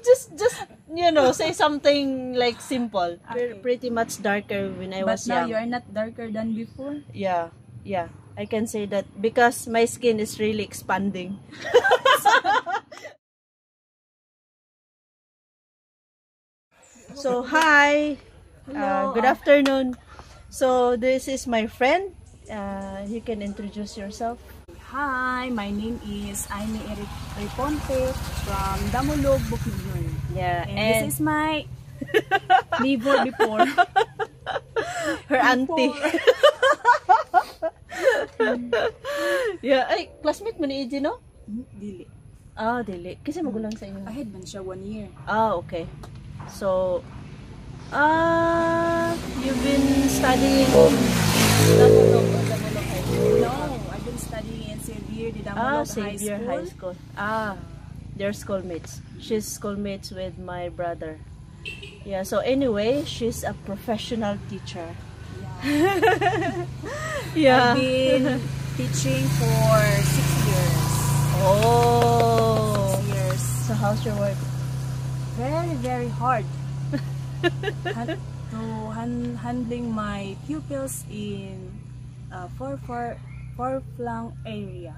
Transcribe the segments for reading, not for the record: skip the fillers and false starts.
Just you know, say something like simple. Okay. Pretty much darker when I But was now young. you are not darker than before. Yeah, yeah. I can say that because my skin is really expanding. So, hi. Hello. Good afternoon. So, this is my friend. You can introduce yourself. Hi, my name is Aimee Riponte from Damulog, Bukidnon. Yeah, And this is my neighbor before. her auntie. Yeah, ay, classmate mo ni EJ, no? Dili. Ah, dili. Kasi magulang sa inyo. Ahead man siya 1 year. Ah, okay. So, you've been studying Damulog or Damulog High School? No, I've been studying in Xavier de Damulog Xavier High School. They're schoolmates. She's schoolmates with my brother. Yeah, so anyway, she's a professional teacher. Yeah. I've been teaching for 6 years. Oh. 6 years. So how's your work? Very, very hard. Handling my pupils in far-flung area.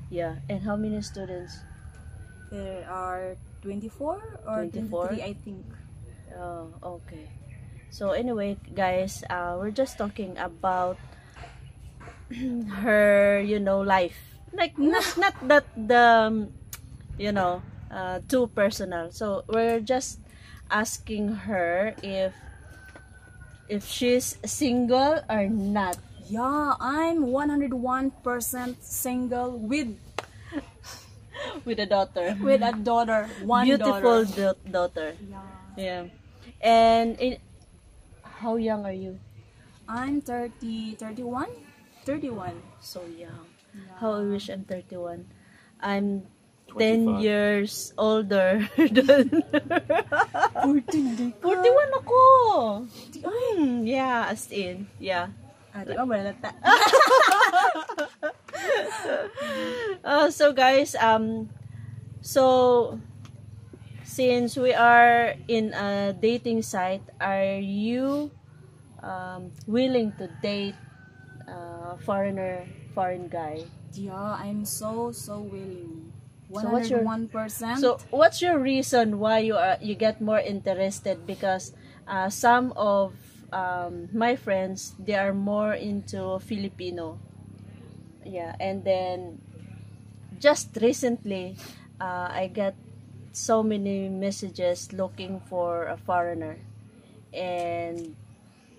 Yeah, and how many students? There are 24 or 24? 23, I think. Oh, okay. So anyway, guys, we're just talking about her, life. Like not that the, too personal. So we're just asking her if she's single or not. Yeah, I'm 101% single with With a daughter. a daughter, one Beautiful daughter. daughter. Yeah. Yeah. And how young are you? I'm 31. So young. Yeah. How I wish I'm 31. I'm 10 years older than 41 ako. Yeah, as in. Yeah. Di ba malata? So guys, so since we are in a dating site, are you willing to date foreign guy? Yeah, I'm so willing. So what's your 101%. So what's your reason why you get more interested? Because some of my friends, they are more into Filipino. Yeah, and then just recently I got so many messages looking for a foreigner, and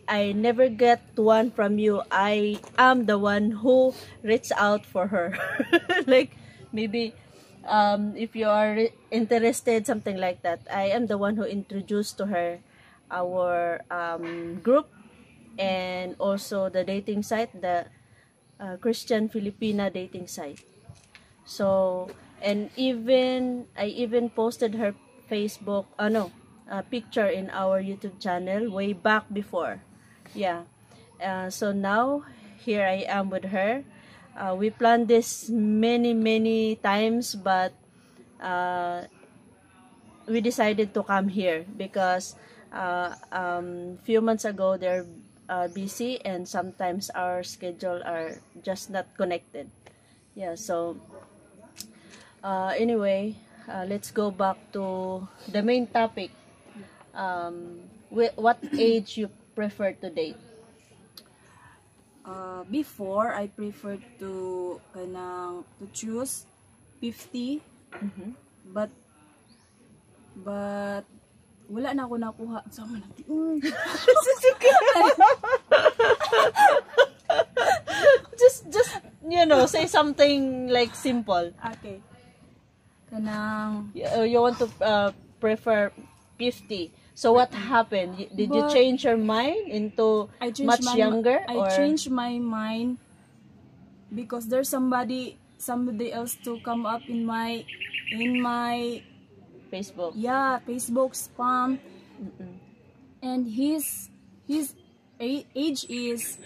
I never get one from you. I am the one who reached out for her. Like maybe if you are interested, something like that. I am the one who introduced to her our group, and also the dating site, the Christian Filipina dating site. So, and I even posted her Facebook, picture in our YouTube channel way back before. Yeah. So now, here I am with her. We planned this many times, but we decided to come here because few months ago they're busy, and sometimes our schedule are just not connected. Yeah, so anyway, let's go back to the main topic. What age you prefer to date? Before, I prefer to choose 50. But wala na ako nakuha. just say something like simple. Okay. Kanang You want to prefer 50. So what happened? Did you change your mind into much younger? I changed my mind because there's somebody else to come up in my Facebook. Yeah, Facebook spam. And his age is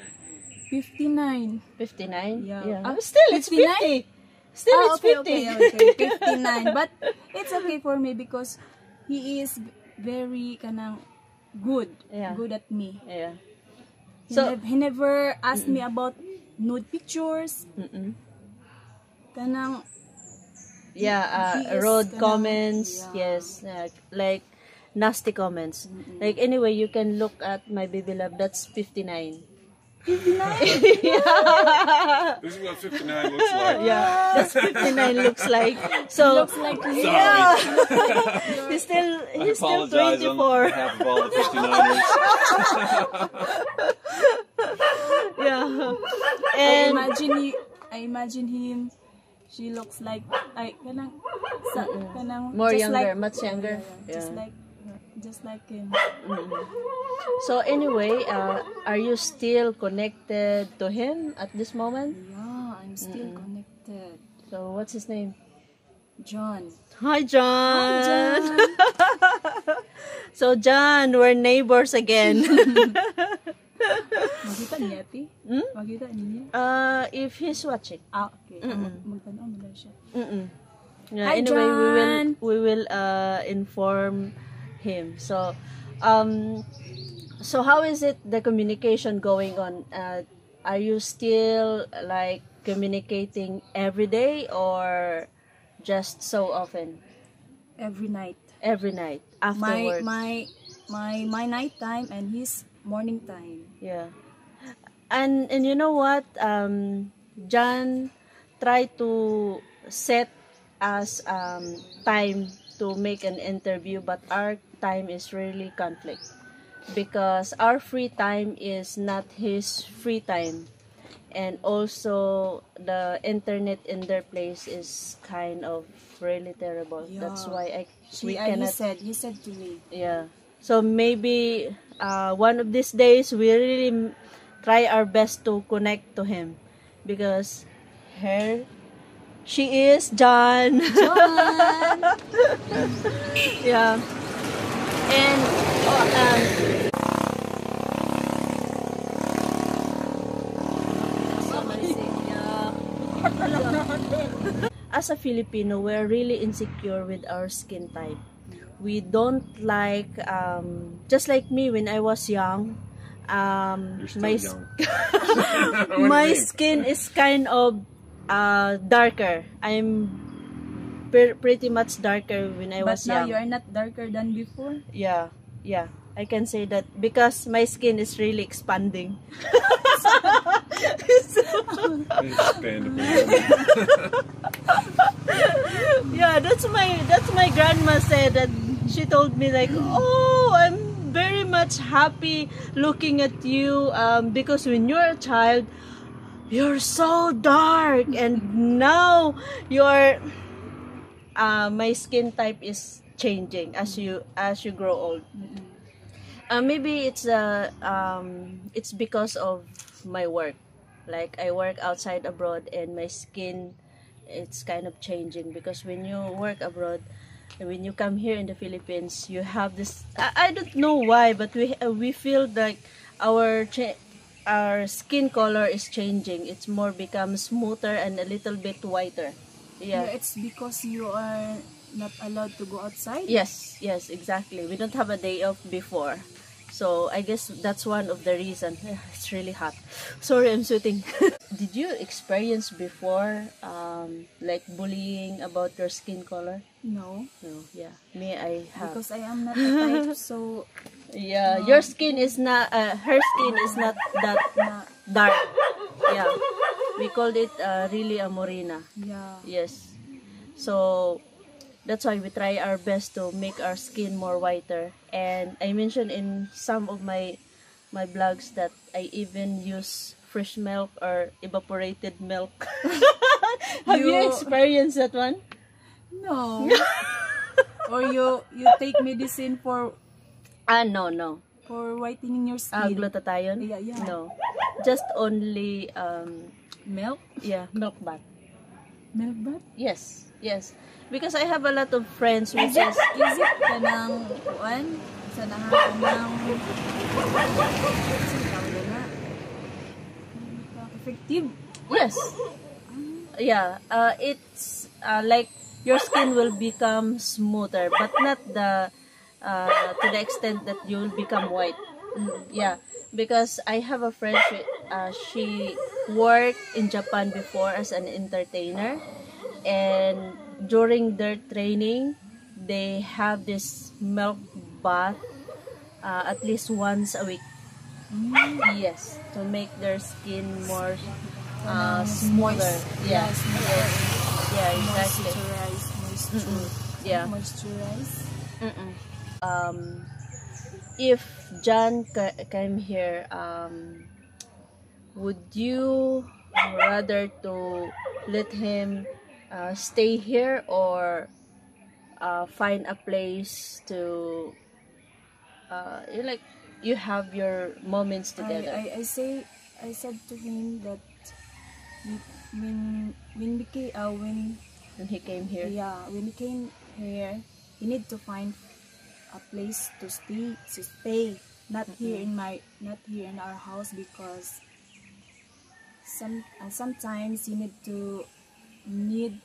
59. 59? Yeah. Still, it's 50. Still, it's 50. Okay, 59. But it's okay for me because he is very kanang good, Yeah. good at me. Yeah. He never asked me about nude pictures. Mm-mm. Kanang Yeah, he is road kinda- comments, yeah. yes, like nasty comments. Like anyway, you can look at my baby love. That's 59. This is what 59 looks like. Yeah, that's 59 looks like. So looks like you. yeah, he's still I apologize on 24. behalf of all the 59ers. Yeah, and I imagine him. She looks like kanang more just younger, like, much younger. Just Yeah. like him. So anyway, are you still connected to him at this moment? Yeah, I'm still connected. So what's his name? John. Hi, John. John. So, John, we're neighbors again. Magkita niya, ti? Magkita niya? If he's watching. Okay. Magtanaw mo lang siya. Yeah, Hi, anyway, John. we will inform him. So, so how is it the communication going on? Are you still like communicating every day or just so often? Every night. Every night after work. My night time and his morning time. Yeah. And you know what? John tried to set us time to make an interview, but our time is really conflict because our free time is not his free time, and also the internet in their place is kind of really terrible. Yeah. That's why we He cannot. said to me. Yeah. So maybe one of these days we really try our best to connect to him because she is John. John! Yeah. And as a Filipino, we're really insecure with our skin type. We don't like, just like me when I was young, You're still my young. What do you my mean? skin is kind of darker. I'm pretty much darker when I But was now young. you are not darker than before. Yeah, yeah. I can say that because my skin is really expanding. Expandable. Yeah, that's my grandma said that she told me like, oh, I'm very much happy looking at you because when you're a child, you're so dark and now you're my skin type is changing as you grow old. Maybe it's because of my work. Like I work outside abroad and my skin it's kind of changing because when you work abroad and when you come here in the Philippines you have this I don't know why but we feel like our skin color is changing. It's more become smoother and a little bit whiter. Yeah, Yeah. it's because you are not allowed to go outside. Yes, exactly. We don't have a day off before. So I guess that's one of the reasons. It's really hot. Sorry, I'm sweating. Did you experience before like bullying about your skin color? No, No, yeah. Me, I have. because I am not a type, so Yeah, your skin is not, her skin is not that dark. Yeah. We called it really a morena. yeah. Yes. So that's why we try our best to make our skin more whiter. And I mentioned in some of my blogs that I even use fresh milk or evaporated milk. Have you You- experienced that one? No. Or you take medicine for No. whitening your skin. Glutathione? Yeah. No. Just only Milk? milk bath. Milk bath? Yes. Because I have a lot of friends which Is is it kanang kuan? Sa kanang effective? yes. Yeah, it's like your skin will become smoother, but not the to the extent that you will become white. Yeah, because I have a friend. She worked in Japan before as an entertainer, and during their training, they have this milk bath at least once a week. Yes, to make their skin more smoother. Yeah, smoother. yeah, exactly. Yeah. Moisturize. If John came here, would you rather to let him stay here or find a place to like you have your moments together? I said to him that when we came When he came here? when we came here, we need to find a place to stay, not here in our house, because sometimes you need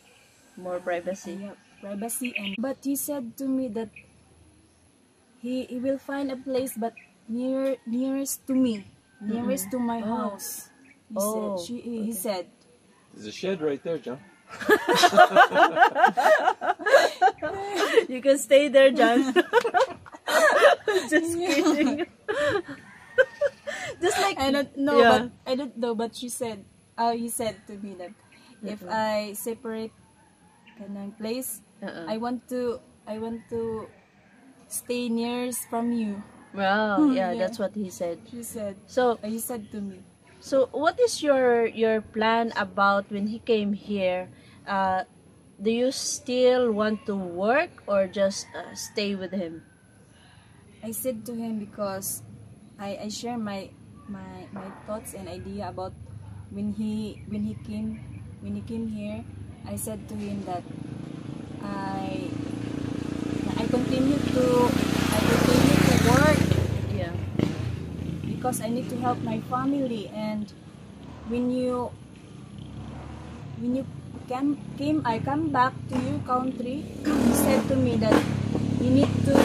More privacy. privacy. And but he said to me that he will find a place, but nearest to me, nearest to my house. He said. There's a shed right there, John. You can stay there, John. Just kidding. Just like I don't know, yeah. but I don't know. But he said to me that if I separate kanang place, I want to stay nearest from you. Wow, yeah, Yeah. that's what he said. She said. So, He said to me. so what is your plan about when he came here? Do you still want to work or just stay with him? I said to him because I share my thoughts and idea about when he came here. I said to him that I continue to work Yeah. because I need to help my family. And when you I come back to your country, you said to me that you need to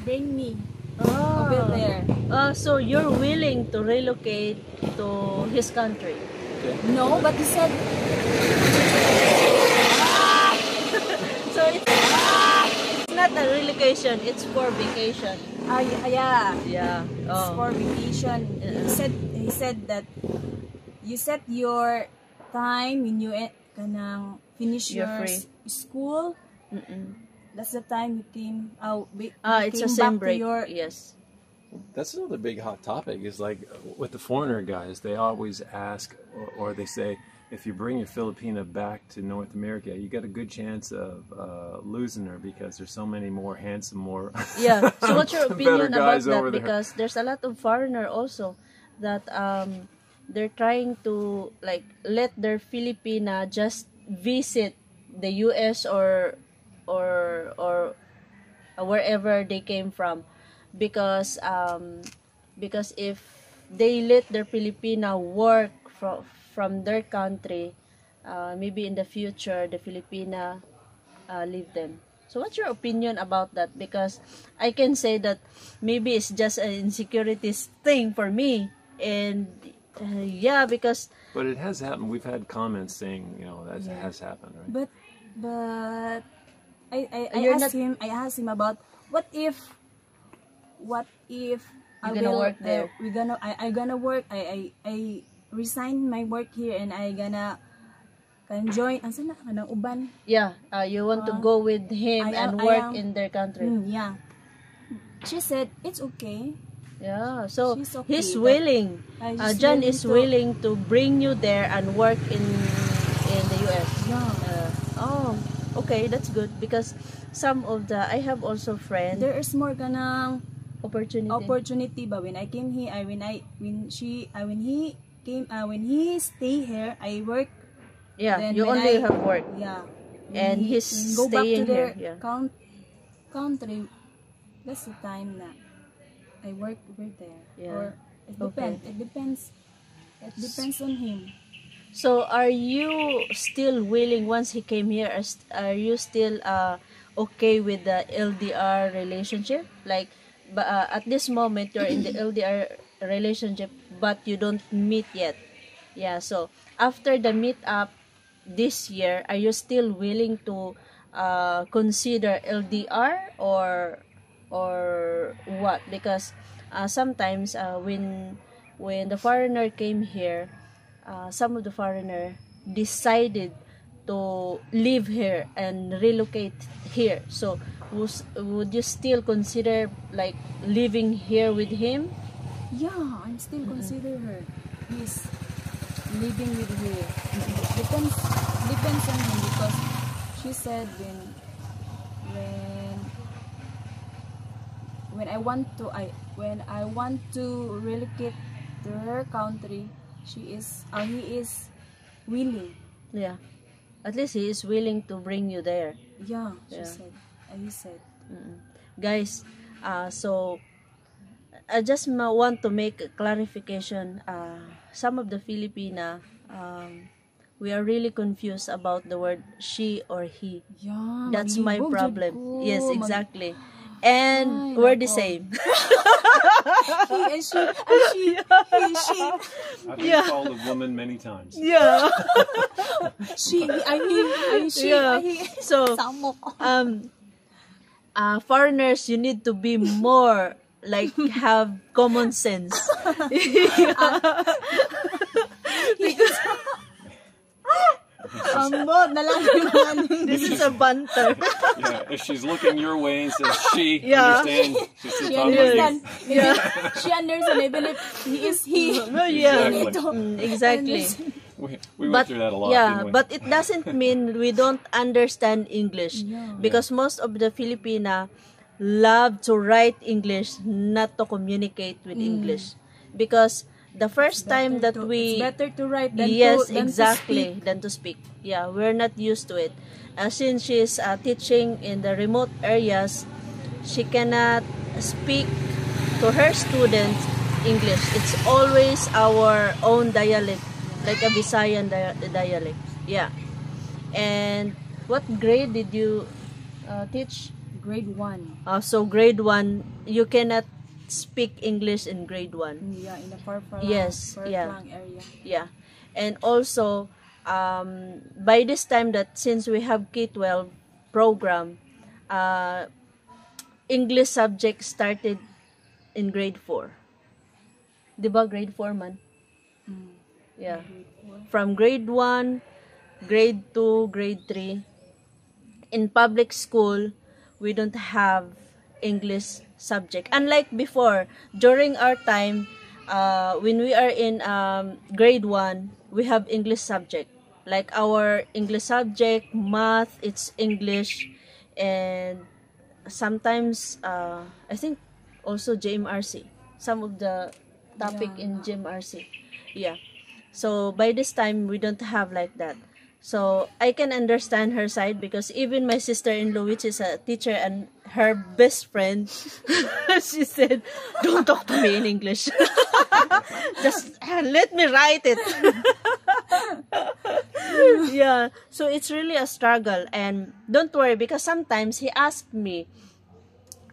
bring me over there. So you're willing to relocate to his country? Okay. No, but he said So it's not a relocation, it's for vacation. yeah. Yeah. It's for vacation. Yeah. He said that you set your time when you kanang finish You're your free. school. That's the time you came out. It's a sem break. Yes. That's another big hot topic is like with the foreigner guys, they always ask or they say, if you bring your Filipina back to North America, you got a good chance of losing her because there's so many more handsome, more Yeah. So what's your better opinion about guys over that? there. Because there's a lot of foreigner also that they're trying to like let their Filipina just visit the US or wherever they came from, because if they let their Filipina work from their country, maybe in the future the Filipina leave them. So what's your opinion about that? Because I can say that maybe it's just an insecurities thing for me, and yeah, because But it has happened. We've had comments saying, that has happened, right? But You're I asked him about what if You're gonna work there. I gonna work. I resign my work here and I gonna can join asa na kanang uban. yeah, you want to go with him and work in their country. Yeah. She said it's okay. Yeah, so She's okay, he's but- willing. She's John willing is to- willing to bring you there and work in the US. Yeah. Okay, that's good because some of the I have also friends There is more kanang opportunity. but when I came here, when he stay here, I work. Yeah, Then you when only I- have work. Yeah. And When he's when go back to staying their here, yeah. country. That's the time na I work over there. Yeah. Or it Okay. depends. It depends on him. So are you still willing once he came here? Are you still okay with the LDR relationship? Like, at this moment you're in the LDR relationship, but you don't meet yet. Yeah. So after the meet up this year, are you still willing to consider LDR or what? Because sometimes when the foreigner came here, some of the foreigner decided to live here and relocate here. So would you still consider like living here with him? Yeah, I'm still consider her. He's living with her. Depends on him, because she said when I want to relocate to her country, he is willing. Yeah. At least he is willing to bring you there. Yeah, Yeah. he said. Guys, so I just want to make a clarification. Some of the Filipina, we are really confused about the word she or he. Yeah, That's my manghibog problem. jud ko. Yes, exactly. And Ay, we're the nako. same. He and she. I've been called a woman many times. Yeah. She, she, Yeah. So, samok. foreigners, you need to be more like have common sense. Ambot na lang yung ano. This is a banter. Yeah, if she's looking your way and says she, Yeah. understand? She's She talking understand. about Yeah. She understand even if he is he. No, yeah. Exactly. Exactly. We went through that a lot, yeah, didn't we? but it doesn't mean we don't understand English. Yeah. Because most of the Filipina love to write English, not to communicate with English. Because the first time that we... It's better to write than yes, to exactly, speak. than to speak. Yeah, we're not used to it. Since she's teaching in the remote areas, she cannot speak to her students English. It's always our own dialect, like a Visayan dialect. Yeah. And what grade did you teach? Grade 1. So grade 1, you cannot speak English in grade 1. Yeah, in a far Yes, yeah. area. Yeah. And also, by this time that since we have K-12 program, English subject started in grade 4. Diba grade 4 man? Yeah. From grade 1, grade 2, grade 3. In public school, we don't have English subject. Unlike before, during our time, when we are in grade 1, we have English subject. Like our English subject, math, it's English. And sometimes, I think also GMRC. Some of the topic in GMRC. Yeah. So by this time, we don't have like that. So I can understand her side because even my sister-in-law, which is a teacher, and her best friend, she said, "Don't talk to me in English. Just let me write it." Yeah. So it's really a struggle, and don't worry because sometimes he asked me.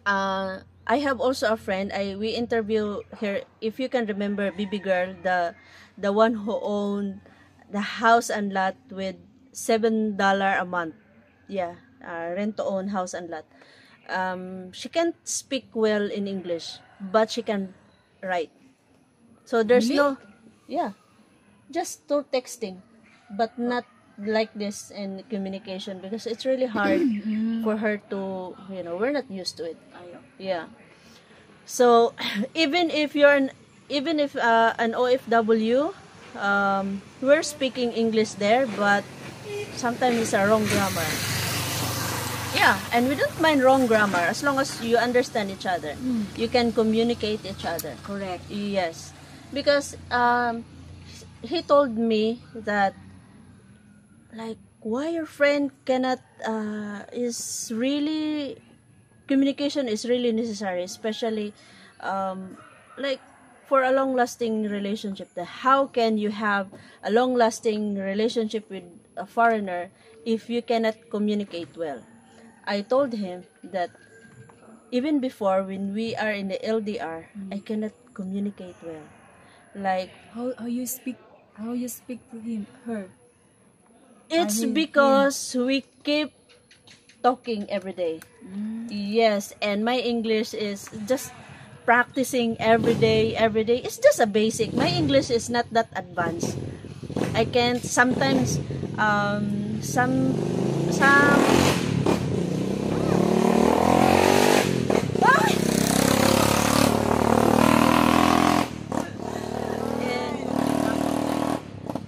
I have also a friend. We interview her. If you can remember, Bibi Girl, the one who owned the house and lot with $7 a month. Yeah, rent to own house and lot. She can't speak well in English, but she can write. So there's Really? yeah, just through texting, but not like this in communication because it's really hard for her to, we're not used to it. Yeah. So even if an OFW, we're speaking English there, but sometimes it's a wrong grammar. Yeah, and we don't mind wrong grammar as long as you understand each other. You can communicate each other. Correct. Yes, because he told me that like why your friend cannot is really communication is really necessary, especially like for a long-lasting relationship, how can you have a long-lasting relationship with a foreigner if you cannot communicate well? I told him that even before, when we are in the LDR, I cannot communicate well. Like, How you speak to him, her? it's Him. because we keep talking every day. Yes, and my English is just practicing every day. It's just a basic. My English is not that advanced. I can't sometimes some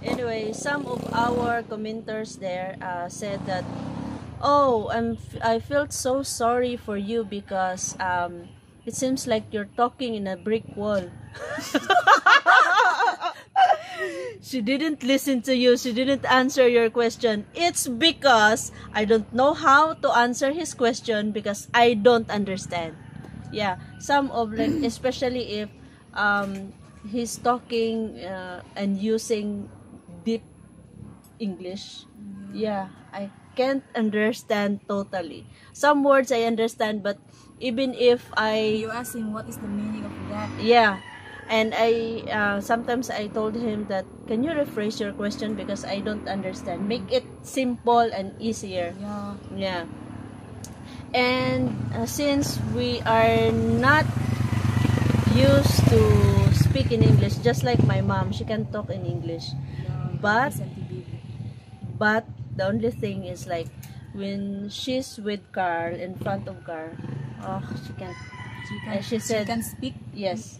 anyway, some of our commenters there said that, oh, I felt so sorry for you because it seems like you're talking in a brick wall. She didn't listen to you. She didn't answer your question. It's because I don't know how to answer his question because I don't understand. Yeah, some of like, especially if he's talking and using deep English. Yeah, I can't understand totally. Some words I understand, but even if You ask him what is the meaning of that. yeah, and I sometimes I told him that, can you rephrase your question because I don't understand. Make it simple and easier. Yeah. Yeah. And since we are not used to speak in English, just like my mom, she can talk in English. But But the only thing is like when she's with Carl, in front of Carl, oh, she can't. And she said, she can speak. yes.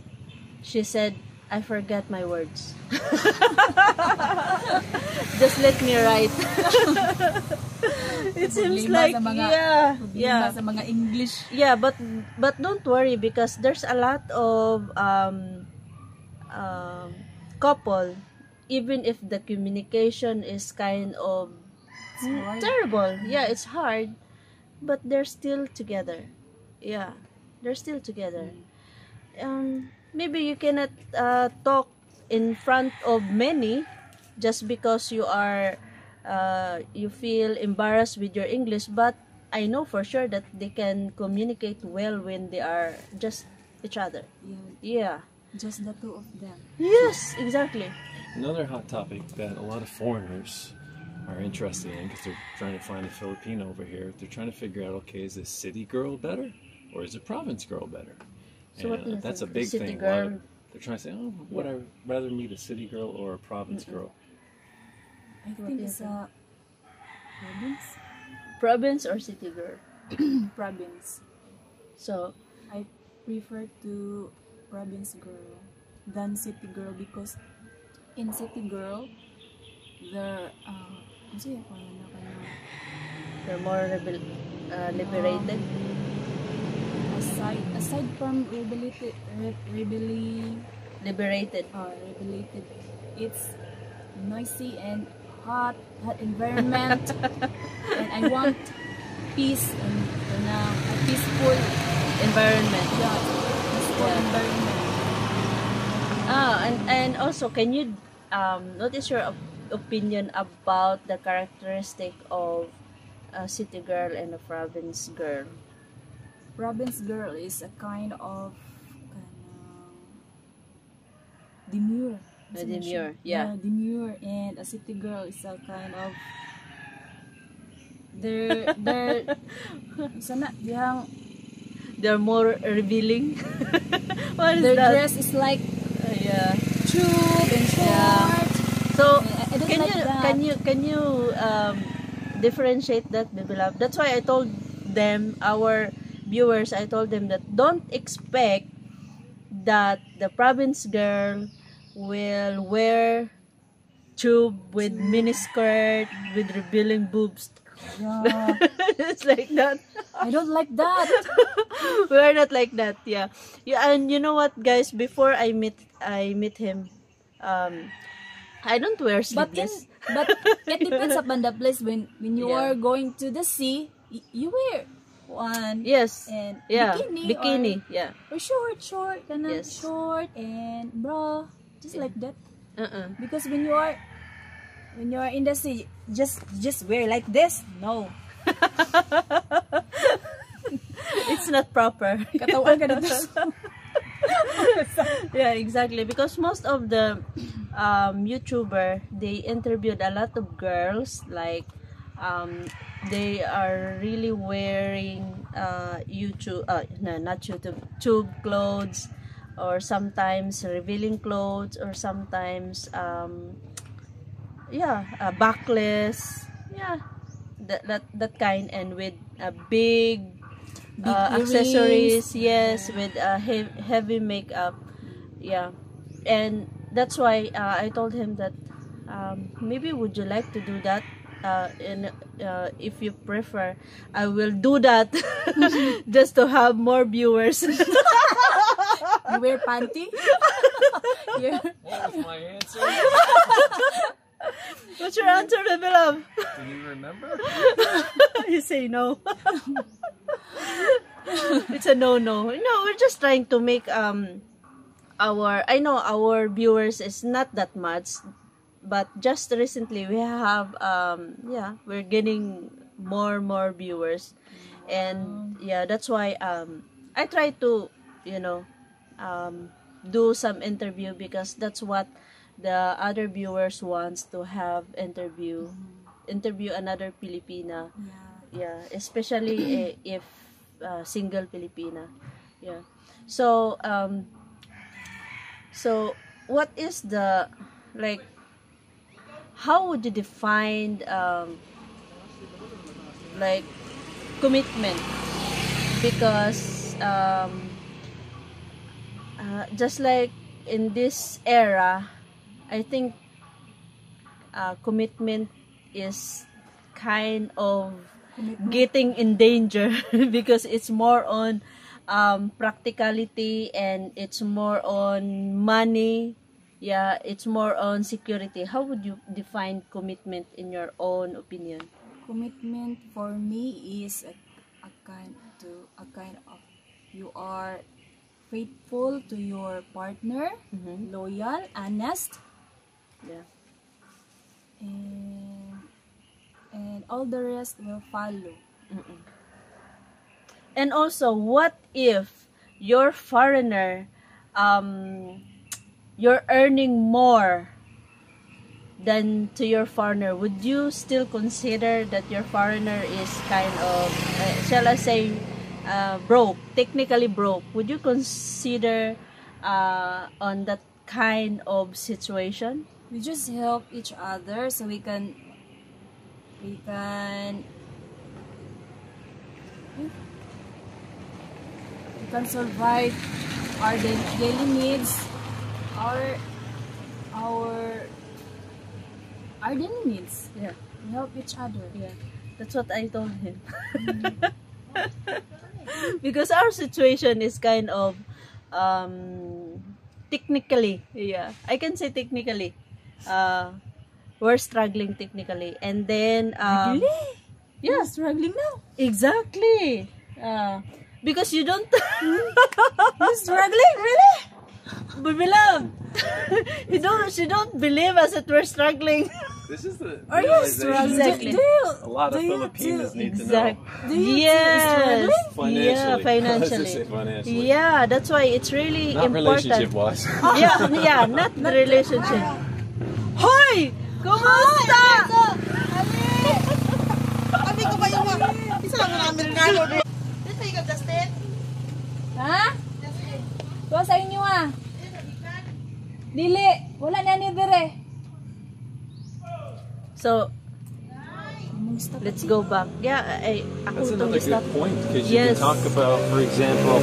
She said, I forgot my words. Just let me write. It seems like, yeah. Sa mga English. Yeah, but don't worry because there's a lot of couple, even if the communication is kind of terrible. Yeah, it's hard, but they're still together. Yeah, they're still together. Maybe you cannot talk in front of many just because you are you feel embarrassed with your English, but I know for sure that they can communicate well when they are just each other. Yeah. Just the two of them. Yes, exactly. Another hot topic that a lot of foreigners are interested in because they're trying to find a Filipino over here. They're trying to figure out, okay, is this city girl better or is it province girl better? So what do you that's think? a big City thing. girl? They're trying to say, oh, would I rather meet a city girl or a province girl? I think it's a province. Province or city girl? Province. So, I prefer to province girl than city girl because in city girl they're they're more liberated. Aside from Liberated. regulated, it's noisy and hot environment, and I want peace and a peaceful Environment. peaceful environment. And also, can you notice your opinion about the characteristic of a city girl and a province girl? Province girl is a kind of demure. Demure, yeah. Demure, and a city girl is a kind of they're sana yang They're more revealing. What is their that? dress is like Yeah. tube and short. So I don't like that. can you differentiate that, baby love? That's why I told them, our viewers, I told them that don't expect that the province girl will wear tube with mini skirt with revealing boobs. Yeah. It's like that. I don't like that. We're not like that. Yeah. And you know what, guys? Before I meet him, I don't wear sleeveless. But it depends upon the place. When you Yeah. are going to the sea, you wear one. Yes. And Yeah. bikini. Yeah. Or short, kana, Yes. short and bra, just like that. Uh-uh. Because when you are in the sea, just wear like this. No. It's not proper. Katawan ka dito. Yeah, exactly. Because most of the YouTuber, they interviewed a lot of girls, like they are really wearing YouTube, no, not YouTube, tube clothes, or sometimes revealing clothes, or sometimes yeah, backless, yeah, that kind, and with a big accessories, yes, with heavy makeup, yeah. And that's why I told him that maybe would you like to do that, and if you prefer, I will do that just to have more viewers. You wear panty? Yeah. What was my answer? What's your answer, baby love? Do you remember? You say no. It's a no. No, we're just trying to make I know our viewers is not that much, but just recently we have yeah, we're getting more viewers, and yeah, that's why I try to, you know, do some interview, because that's what the other viewers wants to have, interview another Filipina. Yeah, especially if single Filipina. Yeah. So so what is the, like, how would you define like commitment? Because just like in this era, I think commitment is kind of getting in danger because it's more on practicality, and it's more on money. Yeah, it's more on security. How would you define commitment in your own opinion? Commitment for me is a kind of, you are faithful to your partner, loyal, honest, Yeah. and all the rest will follow. And also, what if your foreigner, you're earning more than to your foreigner? Would you still consider that your foreigner is kind of, shall I say, broke, technically broke? Would you consider on that kind of situation? We just help each other so we can survive our daily needs, our daily needs. Yeah. We help each other. Yeah, that's what I told him. Because our situation is kind of technically, yeah, I can say technically, we're struggling technically, and then Really? yeah, You're struggling now. exactly. Because you don't You're struggling, really? but beloved, you don't believe us that we're struggling. This is the Are you realization struggling? Exactly. a lot of do you Filipinos need to know. Exactly. Do you Yes. struggling? Yeah, Financially. Let's financially. just say financially. Yeah, that's why it's really Not important. relationship-wise. Yeah, not the relationship. Hoy! Kumusta? Sabi ko ba yung isa lang ng Amerikano? Dito yung Justin. Ha? Tuwa sa inyo ah. Dili, wala na ni dire. So, let's go back. Yeah, That's ako another itong stop. good point, because you Yes. can talk about, for example,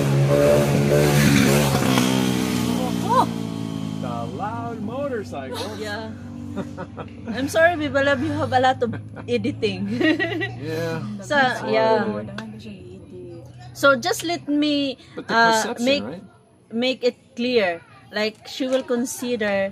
the loud motorcycle. Yeah. I'm sorry, Biba Love, you have a lot of editing. Yeah. So, yeah. Dangan ko siya i-edit. So, just let me But the perception, right? make it clear. Like, she will consider,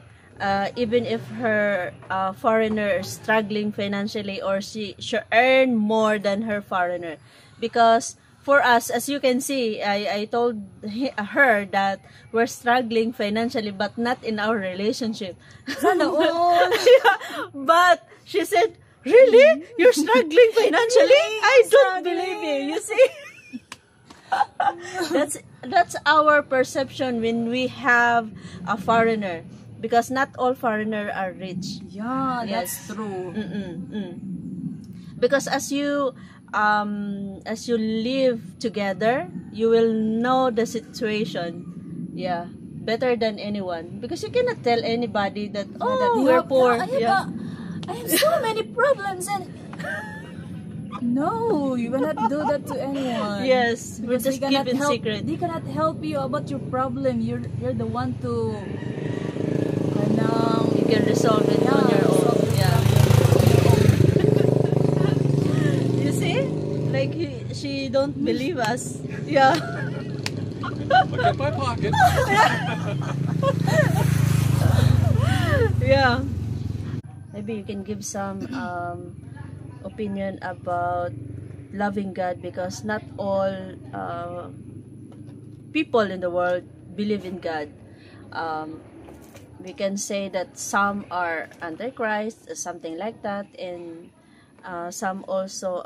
even if her foreigner is struggling financially, or she should earn more than her foreigner. Because for us, as you can see, I told her that we're struggling financially, but not in our relationship. Sana all. Yeah, but she said, really? You're struggling financially? I don't believe you. You see? That's our perception when we have a foreigner, because not all foreigners are rich. Yeah, Yes. that's true. Because as you live together, you will know the situation, yeah, better than anyone, because you cannot tell anybody that, oh, That you we're have- poor. I have so many problems and no, you cannot do that to anyone. Yes, we Because just they keep cannot in help, secret. They cannot help you about your problem. You're the one to You can resolve it on your own. resolve your Yeah. problem. You see, like she don't believe us. Yeah. Look at my pocket. Yeah. Maybe you can give some opinion about loving God, because not all people in the world believe in God. We can say that some are antichrist, something like that, and some also,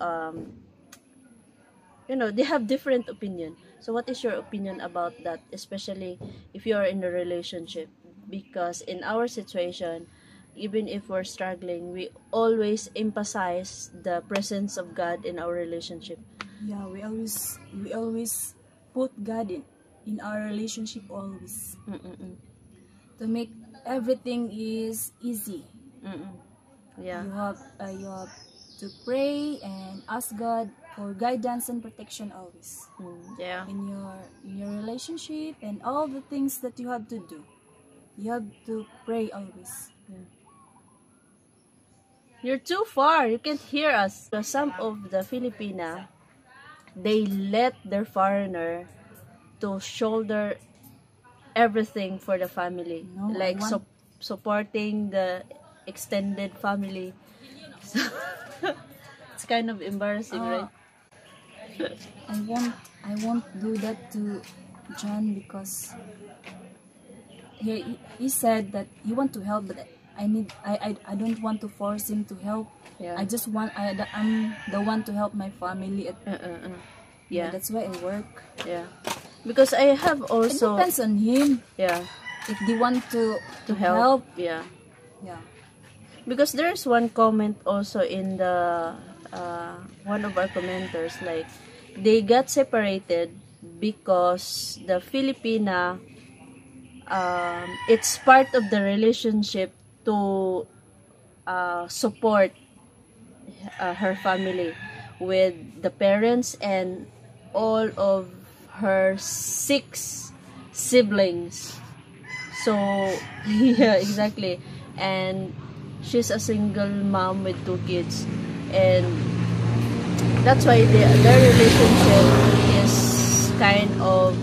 they have different opinion. So what is your opinion about that, especially if you are in a relationship? Because in our situation, even if we're struggling, we always emphasize the presence of God in our relationship. Yeah, we always put God in our relationship always to make everything is easy. Yeah. You have to pray and ask God for guidance and protection always Yeah. in your relationship and all the things that you have to do. You have to pray always. You're too far. You can't hear us. So some of the Filipina, they let their foreigner to shoulder everything for the family, No, like I want- supporting the extended family. So it's kind of embarrassing, right? I won't do that to John because he said that he want to help, but I don't want to force him to help. Yeah. I'm the one to help my family. Yeah. That's why I work. Yeah. Because I have It also, depends on him yeah, if they want to help. Yeah. Yeah. Because there's one comment also in the one of our commenters, like they got separated because the Filipina, it's part of the relationship to support her family with the parents and all of her 6 siblings. So yeah, exactly. And she's a single mom with 2 kids, and that's why their relationship is kind of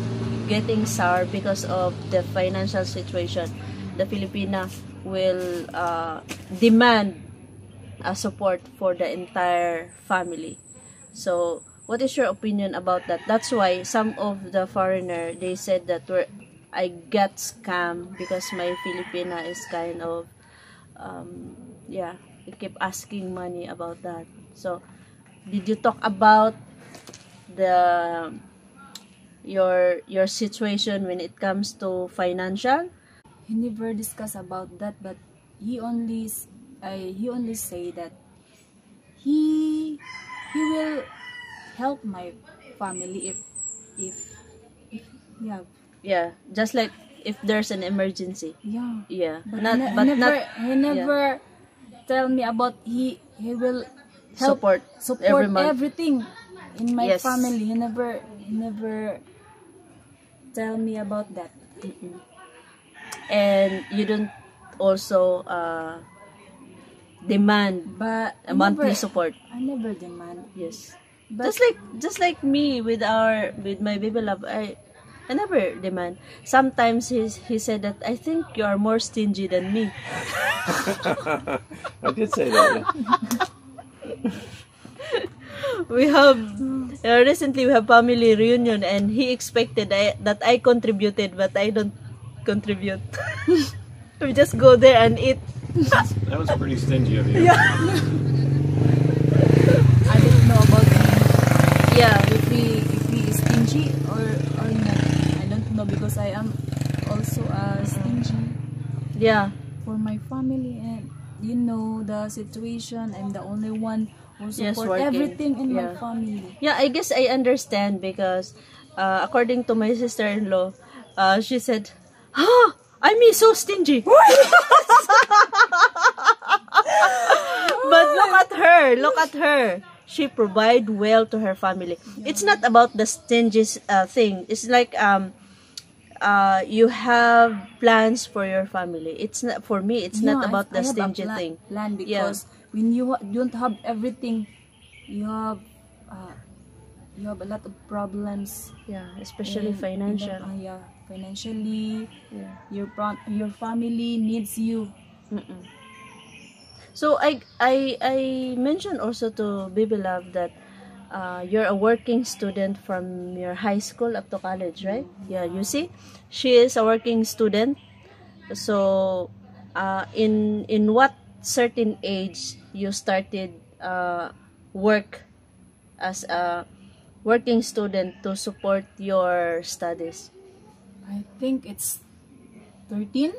getting sour because of the financial situation. The Filipina will demand a support for the entire family. So what is your opinion about that? That's why some of the foreigner, they said that I got scammed because my Filipina is kind of we keep asking money about that. So did you talk about your situation when it comes to financial? He never discuss about that, but he only say that he will help my family if Yeah, just like if there's an emergency. yeah. Yeah, But he not never tell me about he will help support every month. everything in my Yes. family. He never tell me about that. And you don't also demand But a monthly support. I never demand. Yes. But Just like me with my baby love, I never demand. Sometimes he said that I think you are more stingy than me. I did say that. we have recently we have family reunion, and he expected that I contributed, but I don't contribute. We just go there and eat. That was pretty stingy of you. Yeah. I don't know about him. Yeah. If he is stingy or not. I don't know because I am also stingy Yeah. for my family, and you know the situation. I'm the only one who Yes, support working. everything in my Yeah. family. Yeah, I guess I understand because according to my sister-in-law, she said, "Ah, I mean so stingy." But look at her, look at her. She provide well to her family. It's not about the stingy thing. It's like you have plans for your family. It's not for me. It's not about the I have stingy a thing. plan because when you don't have everything, you have a lot of problems. Yeah, especially in financial. Financially, Yeah. your family needs you. Mm-mm. So I mentioned also to Baby Love that you're a working student from your high school up to college, right? Yeah, you see, she is a working student. So in what certain age you started work as a working student to support your studies? I think it's 13.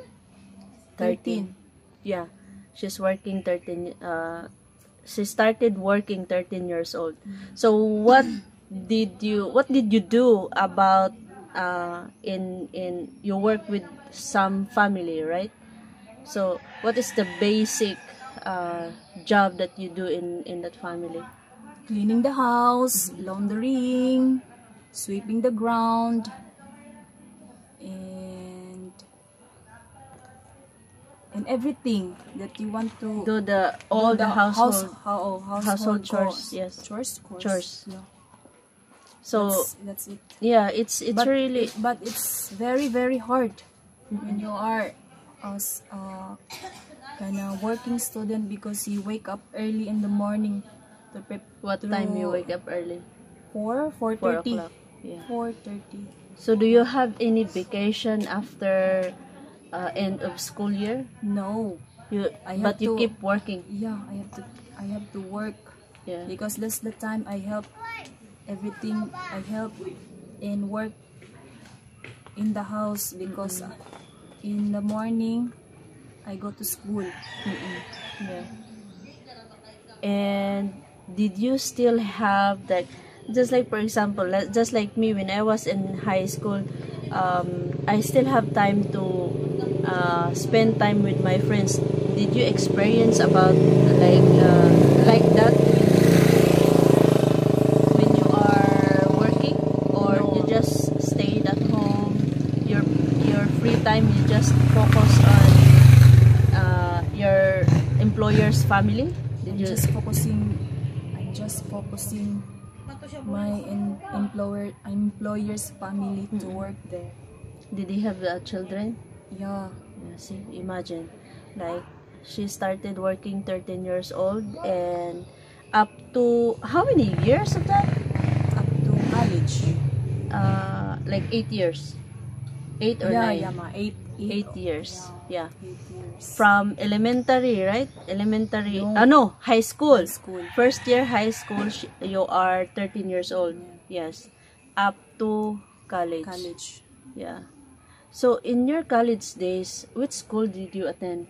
13. Yeah, she's working 13. She started working 13 years old. So what did you do about in you work with some family, right? So what is the basic job that you do in that family? Cleaning the house, laundering, sweeping the ground, and everything that you want to Do all the household household chores, chores. yes. Chores. Yeah. So That's it. yeah, it's really but it's very very hard when you are as kind of working student because you wake up early in the morning to what time you wake up early? 4 4:30. o'clock. Yeah. 4:30. So do you have any vacation after end of school year? No. But you keep working. Yeah, I have to work. Yeah. Because that's the time I help everything. I help and work in the house because in the morning I go to school. Yeah. And did you still have that, just like for example, just like me when I was in high school, I still have time to spend time with my friends. Did you experience about like that when you are working, or No. you just stayed at home? Your free time you just focus on your employer's family? Did I'm you? just focusing my employer's family to work there. Did he have children? Yeah. Yeah, see, imagine, like she started working 13 years old, and up to how many years of that? Up to college. Like 8 years, 8 or 9. Yeah, 8 years. Yeah. 8 years. From elementary, right? Elementary. No. No, high school. High school. First year high school, you are 13 years old. Yes. Up to college. College. Yeah. So in your college days, which school did you attend?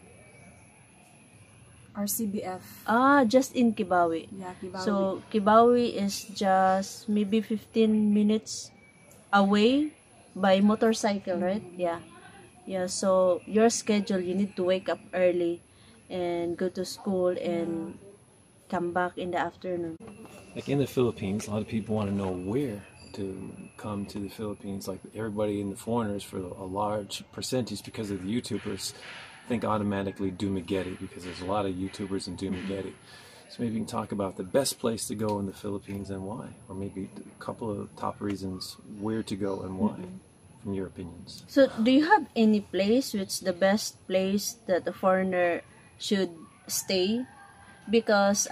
RCBF. Just in Kibawi. Yeah, Kibawi. So Kibawi is just maybe 15 minutes away by motorcycle, right? Yeah. Yeah, so your schedule, you need to wake up early and go to school and come back in the afternoon. Like in the Philippines, a lot of people want to know where to come to the Philippines. Like everybody in the foreigners, for a large percentage, because of the YouTubers, think automatically Dumaguete, because there's a lot of YouTubers in Dumaguete. So maybe you can talk about the best place to go in the Philippines and why, or maybe a couple of top reasons where to go and why, from your opinions. So do you have any place which the best place that a foreigner should stay? Because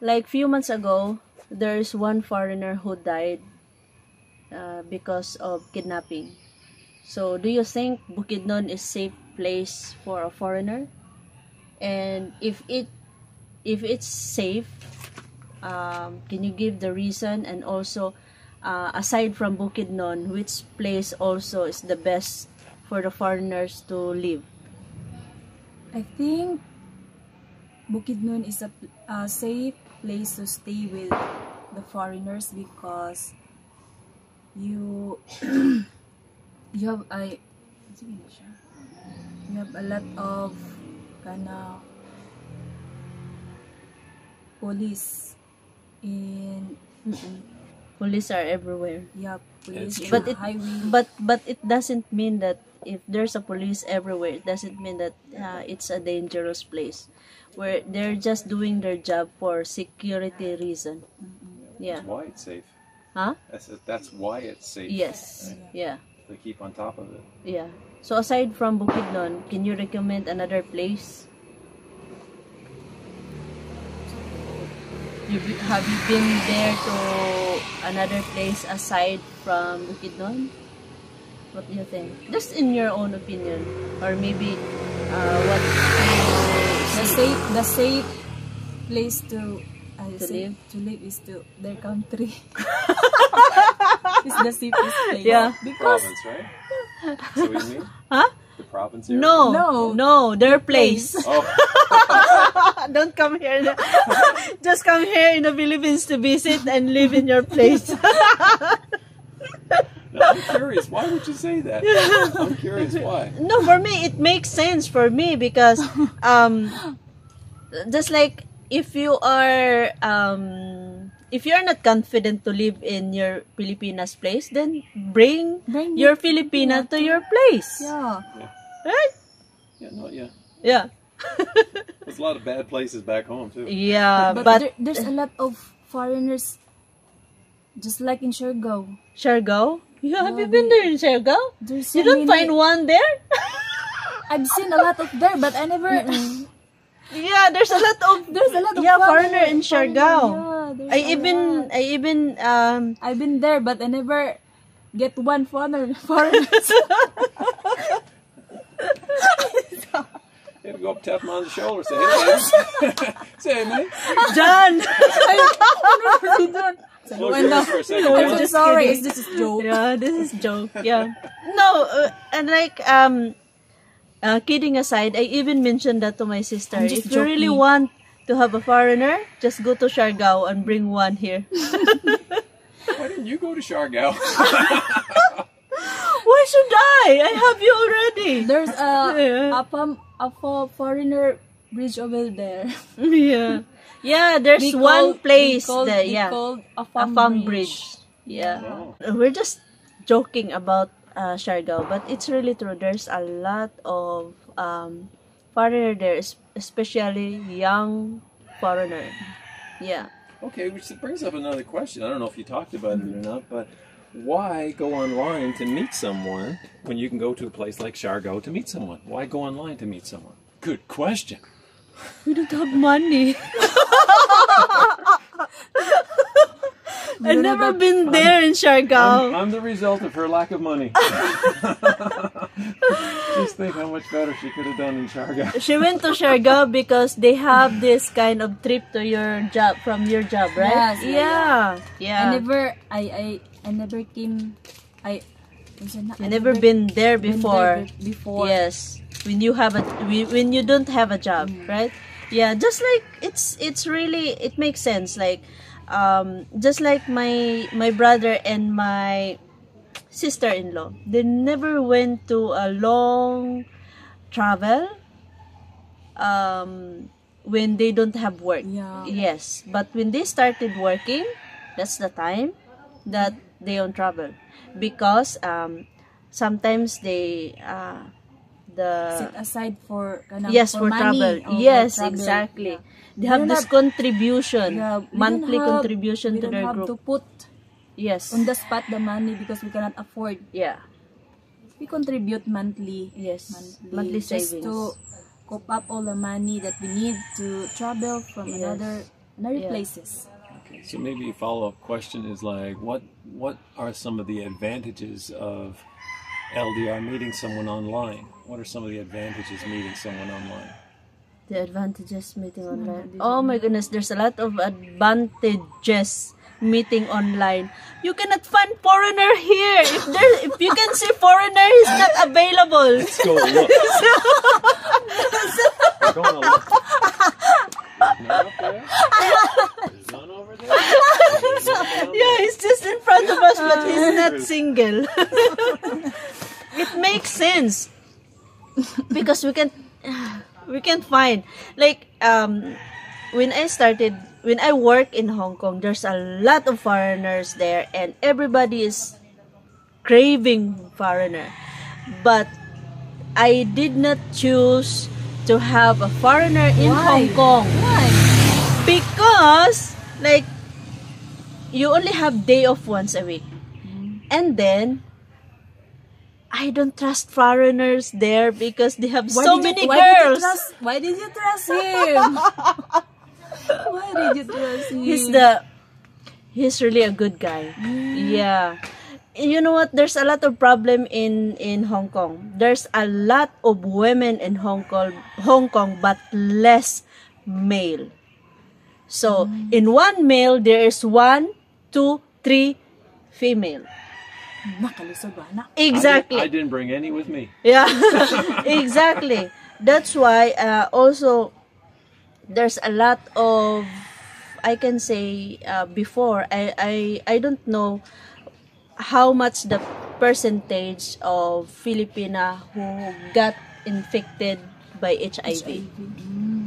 like few months ago, there's one foreigner who died because of kidnapping. So, do you think Bukidnon is safe place for a foreigner? And if it's safe, can you give the reason? And also, aside from Bukidnon, which place also is the best for the foreigners to live? I think Bukidnon is a safe place to stay with the foreigners because you have a lot of kana police in Police are everywhere. police It's in But the it highway. but it doesn't mean that if there's a police everywhere, it doesn't mean that it's a dangerous place. Where they're just doing their job for security reason. Yeah. That's why it's safe. Huh? That's why it's safe. Yes. Yeah. They keep on top of it. Yeah. So aside from Bukidnon, can you recommend another place? Have you been there to another place aside from Bukidnon? What do you think? Just in your own opinion, or maybe what The safe place to live? is to their country. It's the safest place. Yeah. Because Province, right? So you mean? Huh? The province area? No, their place. Oh, Don't come here. Just come here in the Philippines to visit and live in your place. no, I'm curious. Why would you say that? I'm curious why. No, for me, it makes sense for me because, just like if you're not confident to live in your Filipinas place, then bring your Filipina to your place. yeah, Right? Yeah. Yeah. There's a lot of bad places back home too. Yeah, but there's a lot of foreigners, just like in Siargao. Siargao? Have you been there in Siargao? There's You so don't many- find one there? I've seen a lot of there, but I never. Yeah, there's a lot of foreigner in Siargao. Yeah, I even I've been there, but I never get one foreigner. You have to go up, tap him on the shoulder, say, "Hey, man." Say, "Hey, man." John. Close your eyes for a second. I'm John. so sorry. This is joke. Yeah, this is joke. Yeah. No, and like kidding aside, I even mentioned that to my sister. I'm just If you really joking. want to have a foreigner, just go to Siargao and bring one here. Why didn't you go to Siargao? Why should I? I have you already. There's Yeah. a foreigner bridge over there. Yeah. Yeah, there's They one called- place they that called a a farm farm bridge. bridge. Yeah. Oh. We're just joking about Siargao, but it's really true. There's a lot of foreigner there, especially young foreigner. Yeah. Okay, which brings up another question. I don't know if you talked about it or not, but why go online to meet someone when you can go to a place like Siargao to meet someone? Why go online to meet someone? Good question. We don't have money. I've never been there in Siargao. I'm the result of her lack of money. Just think how much better she could have done in Siargao. She went to Siargao because they have this kind of trip to your job, from your job, right? Yes, yeah, Yeah. I never came. You never been there before. Before. Yes. When you have when you don't have a job, right? Yeah, just like it's really, it makes sense. Like just like my brother and my sister-in-law, they never went to a long travel when they don't have work. Yeah. Yes, but when they started working, that's the time that they don't travel, because sometimes they Set aside for yes, for money. travel. Oh, Yes, for travel. exactly. Yeah. They have don't this have- contribution, Yeah, we monthly don't have- contribution we to don't their have group. to put Yes. on the spot the money because we cannot afford. Yeah. We contribute monthly. Yes. Monthly just savings. to cope up all the money that we need to travel from Yes. another Yeah. places. Okay, so maybe a follow-up question is like, what are some of the advantages of LDR meeting someone online? What are some of the advantages meeting someone online? The advantages meeting online. Oh my goodness, there's a lot of advantages meeting online. You cannot find foreigner here. If you can see foreigner, he's not available. Let's go look. We're going to look. None up there? There's none over there? There's none down Yeah, there. he's just in front of us, but he's not single. It makes sense because we can find like when I work in Hong Kong, there's a lot of foreigners there, and everybody is craving foreigner. But I did not choose to have a foreigner in Why? Hong Kong. Why? Because, like, you only have day off once a week. And then, I don't trust foreigners there because they have so many girls. Why did you trust him? Why did you trust him? He's really a good guy. Yeah. You know what? There's a lot of problem in Hong Kong. There's a lot of women in Hong Kong, but less male. So, in one male, there is 1, 2, 3 female. Nakalusog ba na? Exactly. I didn't bring any with me. Yeah, exactly. That's why also there's a lot of, I can say before, I don't know how much the percentage of Filipina who got infected by HIV.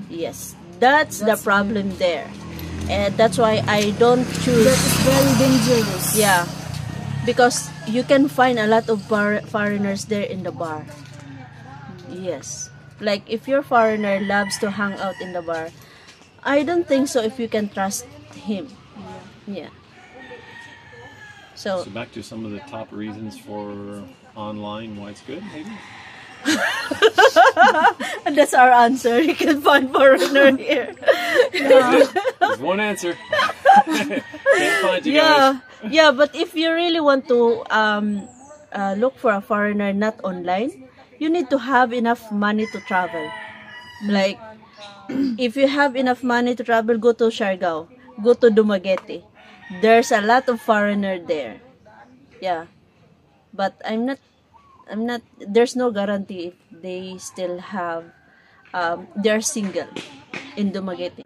Yes, that's the problem there. And that's why I don't choose. That is very dangerous. Yeah, because you can find a lot of foreigners there in the bar. Yes. Like, if your foreigner loves to hang out in the bar, I don't think so if you can trust him. Yeah. So, So back to some of the top reasons for online, why it's good, maybe? that's our answer. You can find foreigner here. There's one answer. Can't find you guys. Yeah, but if you really want to look for a foreigner not online, you need to have enough money to travel. Like, if you have enough money to travel, go to Siargao, go to Dumaguete. There's a lot of foreigner there. Yeah, but I'm not. There's no guarantee if they still have. They're single in Dumaguete.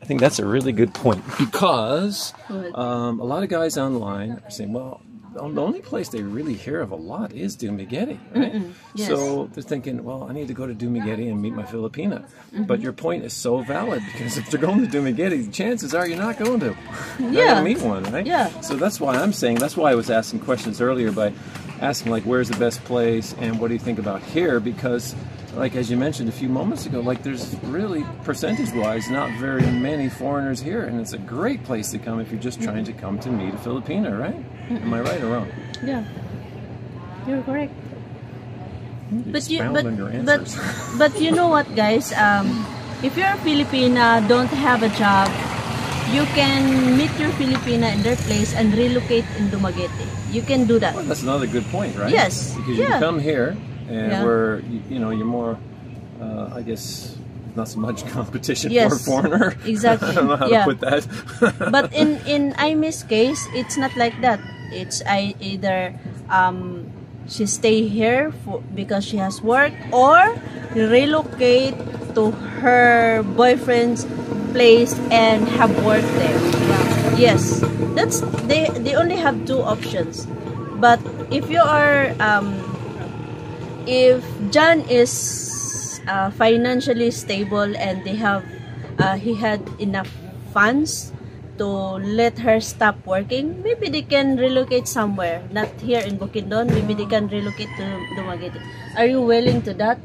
I think that's a really good point because What? a lot of guys online are saying, well, the only place they really hear of a lot is Dumaguete, right? Yes. So they're thinking, well, I need to go to Dumaguete and meet my Filipina. But your point is so valid because if they're going to Dumaguete, chances are you're not going to. You're not Yeah. going to meet one, right? Yeah. So that's why I'm saying, that's why I was asking questions earlier by asking, like, where's the best place and what do you think about here? Because, like, as you mentioned a few moments ago, like, there's really, percentage-wise, not very many foreigners here. And it's a great place to come if you're just trying to come to meet a Filipina, right? Am I right or wrong? Yeah, you're correct. You But you, expound on your but answers. but you know what, guys? If you're a Filipina, don't have a job, you can meet your Filipina in their place and relocate in Dumaguete. You can do that. Well, that's another good point, right? Yes. Because you Yeah. can come here, and Yeah. where you know you're more, I guess, not so much competition Yes. for a foreigner. Exactly. I don't know how Yeah. to put that. But in Aime's case, it's not like that. It's either she stay here because she has work, or relocate to her boyfriend's place and have work there. Yes, that's they only have two options. But if you are if John is financially stable and they have he had enough funds to let her stop working, maybe they can relocate somewhere, not here in Bukidnon. Maybe they can relocate to Dumaguete. Are you willing to that?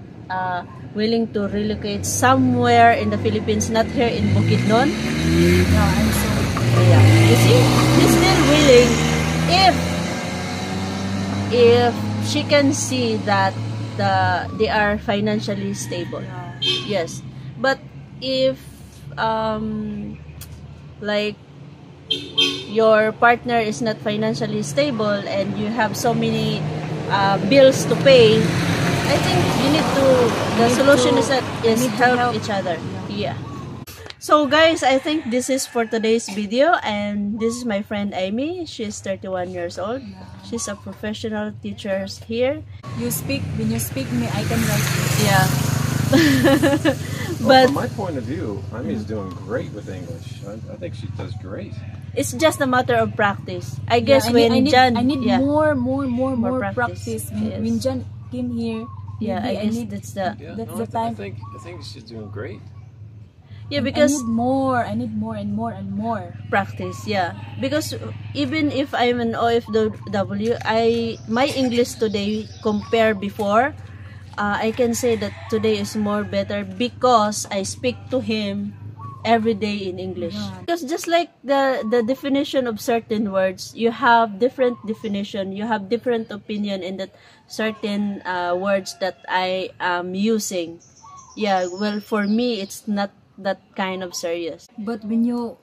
Willing to relocate somewhere in the Philippines, not here in Bukidnon? No, I'm sorry. Yeah. You see, he's still willing if she can see that they are financially stable. Yes, but if like your partner is not financially stable and you have so many bills to pay, I think you need to, the solution is that is help each other. Yeah. So guys, I think this is for today's video, and this is my friend Amy. She's 31 years old. She's a professional teacher here. When you speak me, I can write it. Yeah. Well, But from my point of view, Amy's doing great with English. I think she does great. it's just a matter of practice. I guess I when need Jan, more practice. practice. Yes. When Jan came here, yeah, maybe I guess need, that's the That's no, the time. I think she's doing great. yeah, because I need more and more and more. practice, yeah, because even if I'm an OFW, my English today compare before, I can say that today is more better because I speak to him every day in English. Because just like the definition of certain words, you have different definition, you have different opinion in that certain words that I am using. Yeah, well, for me it's not that kind of serious. But when you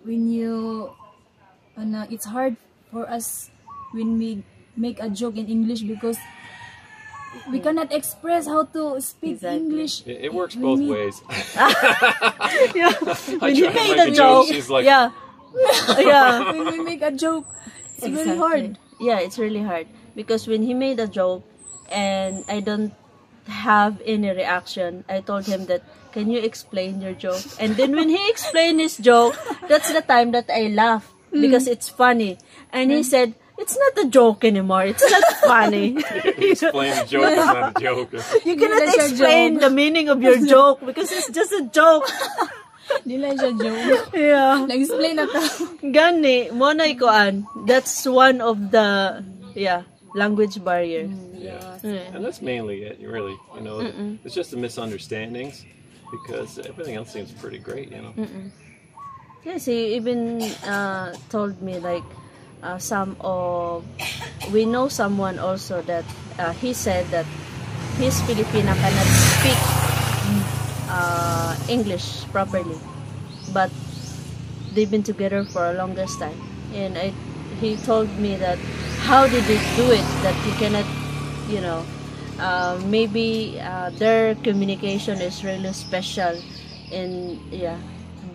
it's hard for us when we make a joke in English because we cannot express how to speak Exactly. English. It works both ways. Yeah. When he try to made make a a joke, joke, she's like- yeah, yeah, When we make a joke, it's very exactly. hard. Yeah, it's really hard because when he made a joke and I don't have any reaction, I told him that, can you explain your joke? And then when he explained his joke, that's the time that I laugh because it's funny. And he said, it's not a joke anymore. It's not funny. Explain the joke, it's not a joke. You cannot That's a explain joke. the meaning of your joke because it's just a joke. Di lang siya joke. Yeah. Nag-explain na ka. Gani, mo na ikuan. That's one of the, language barrier. Yeah. Yeah. And that's mainly it, really. You know, it's just the misunderstandings because everything else seems pretty great, you know. Yes, he even told me like we know someone also that he said that his Filipina cannot speak English properly, but they've been together for a longest time, and he told me that how did they do it, that he cannot, maybe their communication is really special, and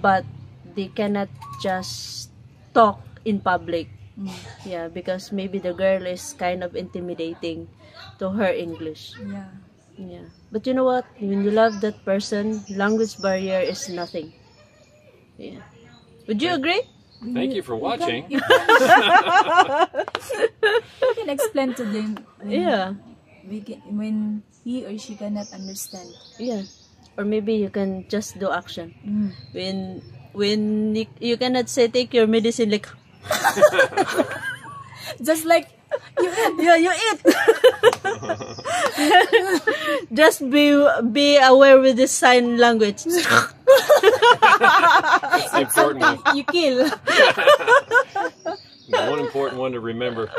but they cannot just talk in public. Yeah, because maybe the girl is kind of intimidating to her English. Yeah. But you know what? When you love that person, language barrier is nothing. Yeah. Would you agree? Thank you for watching. You can explain to them when he or she cannot understand. Yeah. Or maybe you can just do action. When you cannot say take your medicine like Just like you you eat. Just be aware with the sign language. It's the important one. you kill. The one important one to remember.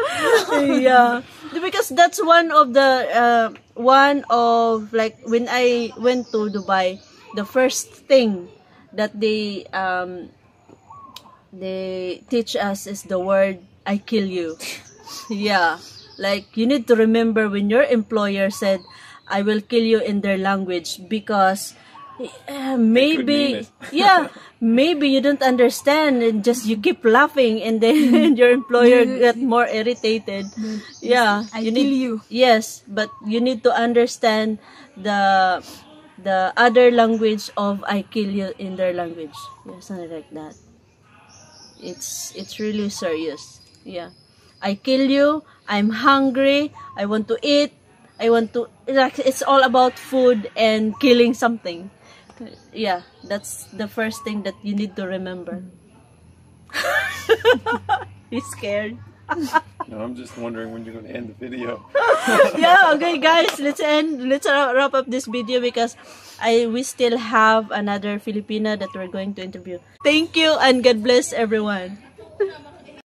Yeah, because that's one of like when I went to Dubai, the first thing that they teach us is the word "I kill you." Yeah, like you need to remember when your employer said "I will kill you" in their language, because maybe maybe you don't understand and just you keep laughing, and then your employer get more irritated. Yeah, I kill you. Yes, but you need to understand the other language of "I kill you" in their language. Yeah, something like that. It's really serious. Yeah, I kill you. I'm hungry. I want to eat. It's all about food and killing something. Yeah, that's the first thing that you need to remember. He's scared. No, I'm just wondering when you're going to end the video. Yeah, okay guys, let's wrap up this video because we still have another Filipina that we're going to interview. Thank you and God bless everyone.